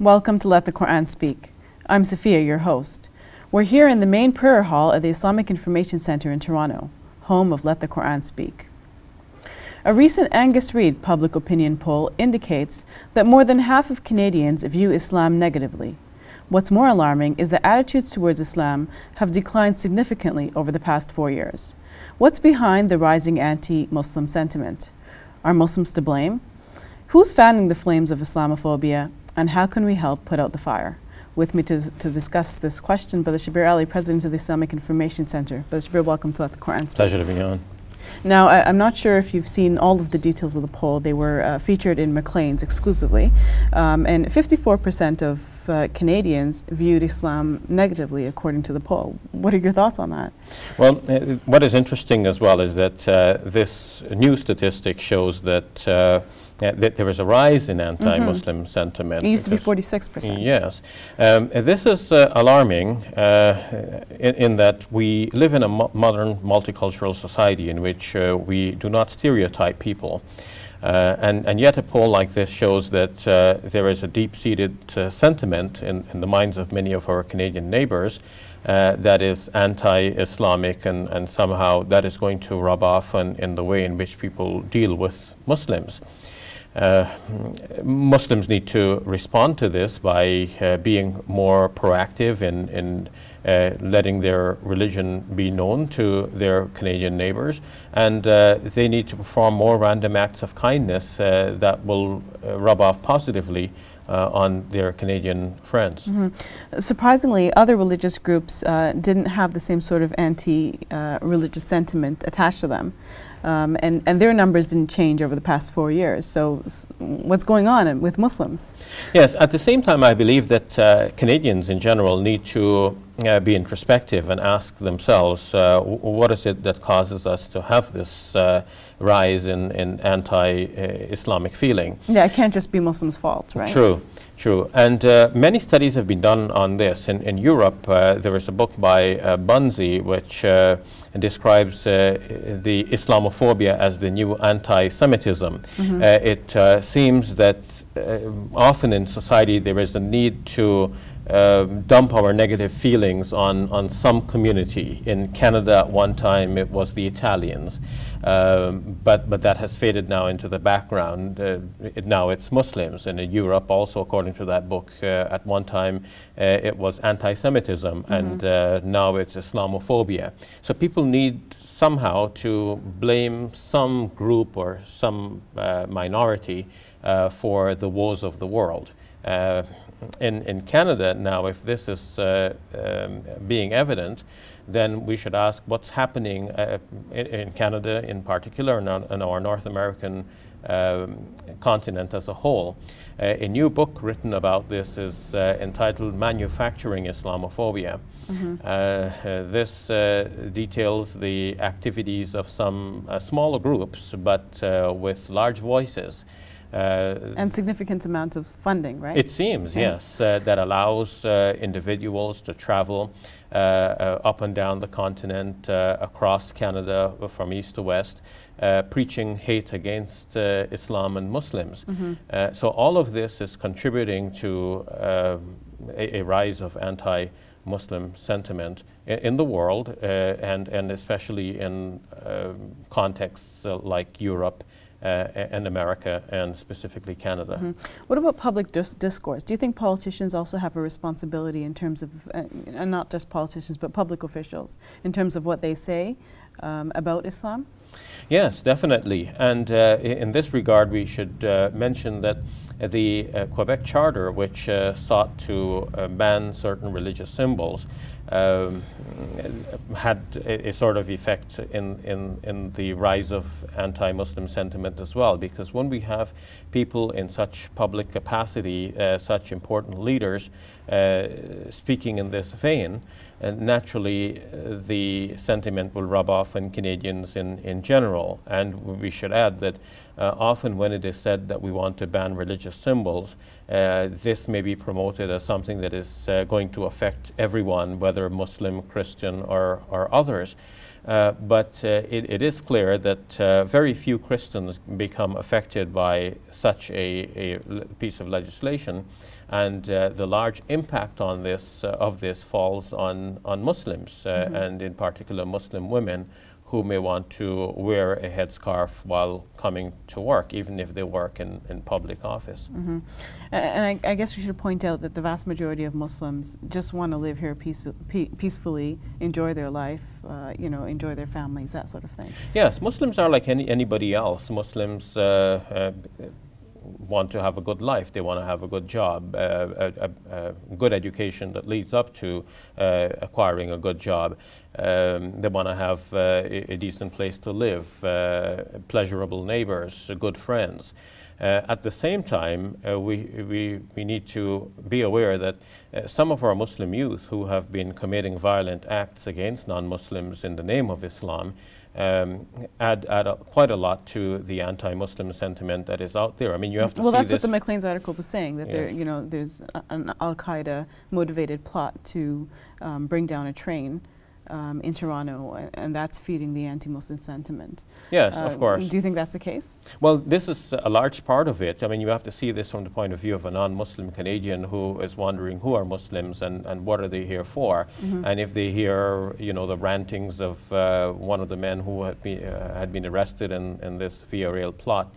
Welcome to Let the Quran Speak. I'm Safiyyah, your host. We're here in the main prayer hall at the Islamic Information Center in Toronto, home of Let the Quran Speak. A recent Angus Reid public opinion poll indicates that more than half of Canadians view Islam negatively. What's more alarming is that attitudes towards Islam have declined significantly over the past 4 years. What's behind the rising anti-Muslim sentiment? Are Muslims to blame? Who's fanning the flames of Islamophobia, and how can we help put out the fire? With me to discuss this question, Brother Shabir Ally, President of the Islamic Information Center. Brother Shabir, welcome to Let the Quran Speak. Pleasure to be on. Now, I'm not sure if you've seen all of the details of the poll. They were featured in Maclean's exclusively, and 54% of Canadians viewed Islam negatively, according to the poll. What are your thoughts on that? Well, what is interesting as well is that this new statistic shows that there is a rise in anti-Muslim sentiment. It used to be 46%. Yes. This is alarming in that we live in a modern multicultural society in which we do not stereotype people. And yet a poll like this shows that there is a deep-seated sentiment in the minds of many of our Canadian neighbours that is anti-Islamic, and somehow that is going to rub off in the way in which people deal with Muslims. Muslims need to respond to this by being more proactive in letting their religion be known to their Canadian neighbours, and they need to perform more random acts of kindness that will rub off positively on their Canadian friends. Surprisingly, other religious groups didn't have the same sort of anti-religious sentiment attached to them. And their numbers didn't change over the past 4 years. So what's going on with Muslims? Yes, at the same time, I believe that Canadians in general need to be introspective and ask themselves, what is it that causes us to have this rise in anti-Islamic feeling? Yeah, it can't just be Muslims' fault, right? True. True. And many studies have been done on this. In Europe, there is a book by Bunzi which describes the Islamophobia as the new anti-Semitism. It seems that often in society there is a need to dump our negative feelings on some community. In Canada at one time it was the Italians, but that has faded now into the background. Now it's Muslims, and in Europe also, according to that book, at one time it was anti-Semitism, and now it's Islamophobia. So people need somehow to blame some group or some minority for the woes of the world. In Canada now, if this is being evident, then we should ask what's happening in Canada in particular, and in our North American continent as a whole. A new book written about this is entitled Manufacturing Islamophobia. This details the activities of some smaller groups, but with large voices. And significant amounts of funding, right? It seems, yes, that allows individuals to travel up and down the continent, across Canada, from east to west, preaching hate against Islam and Muslims. So all of this is contributing to a rise of anti-Muslim sentiment in the world, and especially in contexts like Europe and America, and specifically Canada. What about public discourse? Do you think politicians also have a responsibility in terms of, and not just politicians, but public officials, in terms of what they say about Islam? Yes, definitely. And in this regard, we should mention that the Quebec Charter, which sought to ban certain religious symbols, had a sort of effect in the rise of anti-Muslim sentiment as well, because when we have people in such public capacity, such important leaders speaking in this vein, naturally the sentiment will rub off on Canadians in general. And we should add that often when it is said that we want to ban religious symbols, this may be promoted as something that is going to affect everyone, whether Muslim, Christian, or others. But it is clear that very few Christians become affected by such a piece of legislation, and the large impact on this of this falls on Muslims, and in particular Muslim women, who may want to wear a headscarf while coming to work, even if they work in public office. And I guess we should point out that the vast majority of Muslims just want to live here peacefully, enjoy their life, you know, enjoy their families, that sort of thing. Yes, Muslims are like anybody else. Muslims want to have a good life. They want to have a good job, a good education that leads up to acquiring a good job. They want to have a decent place to live, pleasurable neighbors, good friends. At the same time, we need to be aware that some of our Muslim youth who have been committing violent acts against non-Muslims in the name of Islam add quite a lot to the anti-Muslim sentiment that is out there. I mean, you have to see that's this. what the McLean's article was saying, that there, you know, there's an Al-Qaeda motivated plot to bring down a train in Toronto, and that's feeding the anti-Muslim sentiment. Yes, of course. Do you think that's the case? Well, this is a large part of it. I mean, you have to see this from the point of view of a non-Muslim Canadian who is wondering who are Muslims and what are they here for. And if they hear, you know, the rantings of one of the men who had been arrested in this via rail plot,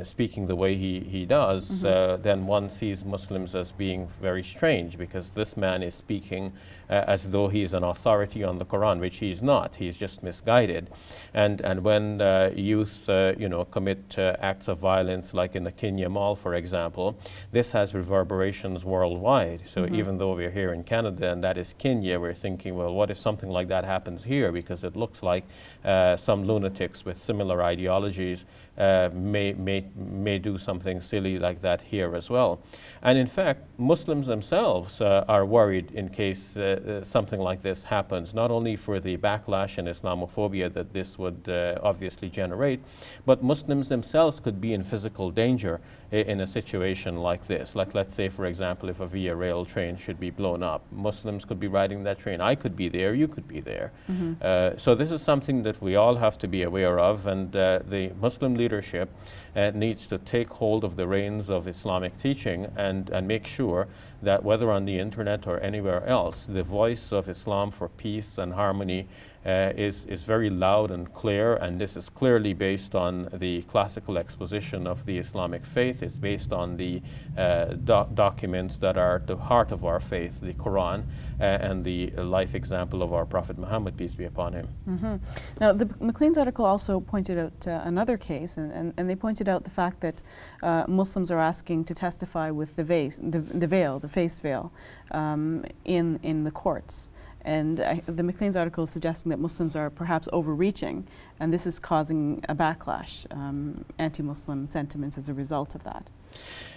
speaking the way he does, then one sees Muslims as being very strange, because this man is speaking as though he is an authority on the Quran, which he is not. He is just misguided. And when youth, you know, commit acts of violence, like in the Kenya Mall, for example, this has reverberations worldwide. So even though we're here in Canada and that is Kenya, we're thinking, well, what if something like that happens here? Because it looks like some lunatics with similar ideologies may do something silly like that here as well. And in fact, Muslims themselves are worried in case something like this happens, not only for the backlash and Islamophobia that this would obviously generate, but Muslims themselves could be in physical danger in a situation like this. Like, let's say, for example, if a via rail train should be blown up, Muslims could be riding that train. I could be there, you could be there. So this is something that we all have to be aware of, and the Muslim leadership needs to take hold of the reins of Islamic teaching and make sure that whether on the internet or anywhere else, the voice of Islam for peace and harmony is very loud and clear, and this is clearly based on the classical exposition of the Islamic faith. It's based on the documents that are the heart of our faith, the Quran, and the life example of our Prophet Muhammad, peace be upon him. Now, the McLean's article also pointed out another case, and they pointed out the fact that Muslims are asking to testify with the face veil, in the courts. And the McLean's article is suggesting that Muslims are perhaps overreaching, and this is causing a backlash, anti-Muslim sentiments as a result of that.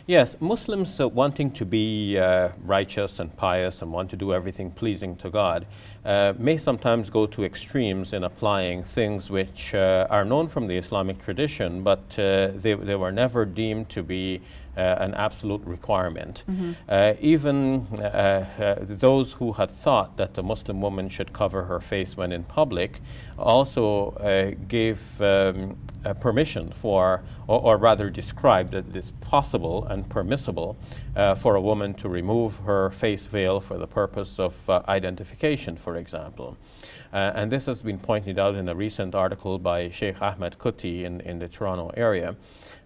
Yes, Muslims wanting to be righteous and pious and want to do everything pleasing to God may sometimes go to extremes in applying things which are known from the Islamic tradition, but they were never deemed to be an absolute requirement. Even those who had thought that a Muslim woman should cover her face when in public also gave permission for, or rather described that it is possible and permissible for a woman to remove her face veil for the purpose of identification, for example. And this has been pointed out in a recent article by Sheikh Ahmed Kuti in the Toronto area.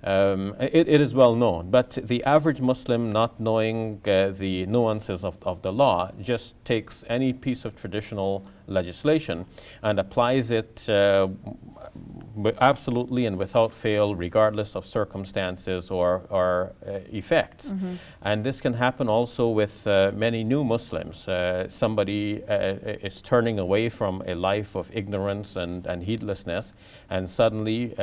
It is well known, but the average Muslim, not knowing the nuances of the law, just takes any piece of traditional legislation and applies it absolutely and without fail, regardless of circumstances or effects. And this can happen also with many new Muslims. Somebody is turning away from a life of ignorance and heedlessness, and suddenly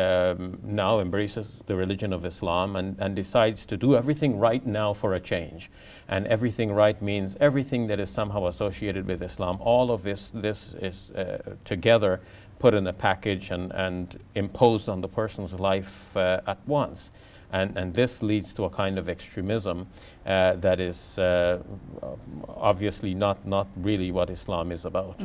now embraces the religion of Islam and decides to do everything right now for a change. And everything right means everything that is somehow associated with Islam. All of this is together put in a package and imposed on the person's life at once. And this leads to a kind of extremism that is obviously not really what Islam is about.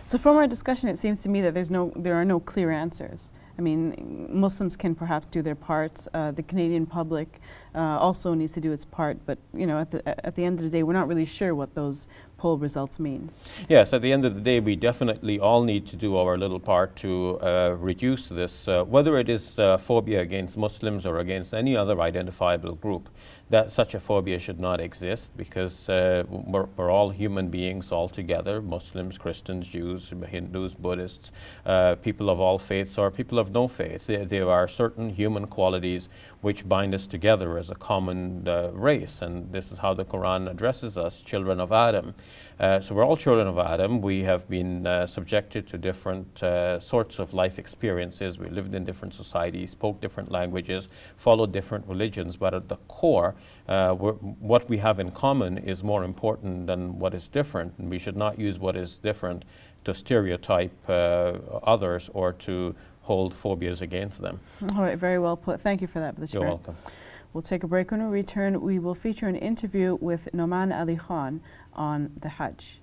So from our discussion, it seems to me that there are no clear answers. I mean, Muslims can perhaps do their parts. The Canadian public also needs to do its part. But you know, at the end of the day, we're not really sure what those poll results mean. Yes, at the end of the day, we definitely all need to do our little part to reduce this, whether it is phobia against Muslims or against any other identifiable group. That such a phobia should not exist, because we're all human beings all together, Muslims, Christians, Jews, Hindus, Buddhists, people of all faiths or people of no faith. There are certain human qualities which bind us together as a common race, and this is how the Quran addresses us, children of Adam. So we're all children of Adam. We have been subjected to different sorts of life experiences. We lived in different societies, spoke different languages, followed different religions, but at the core, what we have in common is more important than what is different, and we should not use what is different to stereotype others or to hold phobias against them. All right, very well put. Thank you for that, Brother Shabir. You're welcome. We'll take a break. When we return, we will feature an interview with Noman Ali Khan on the Hajj.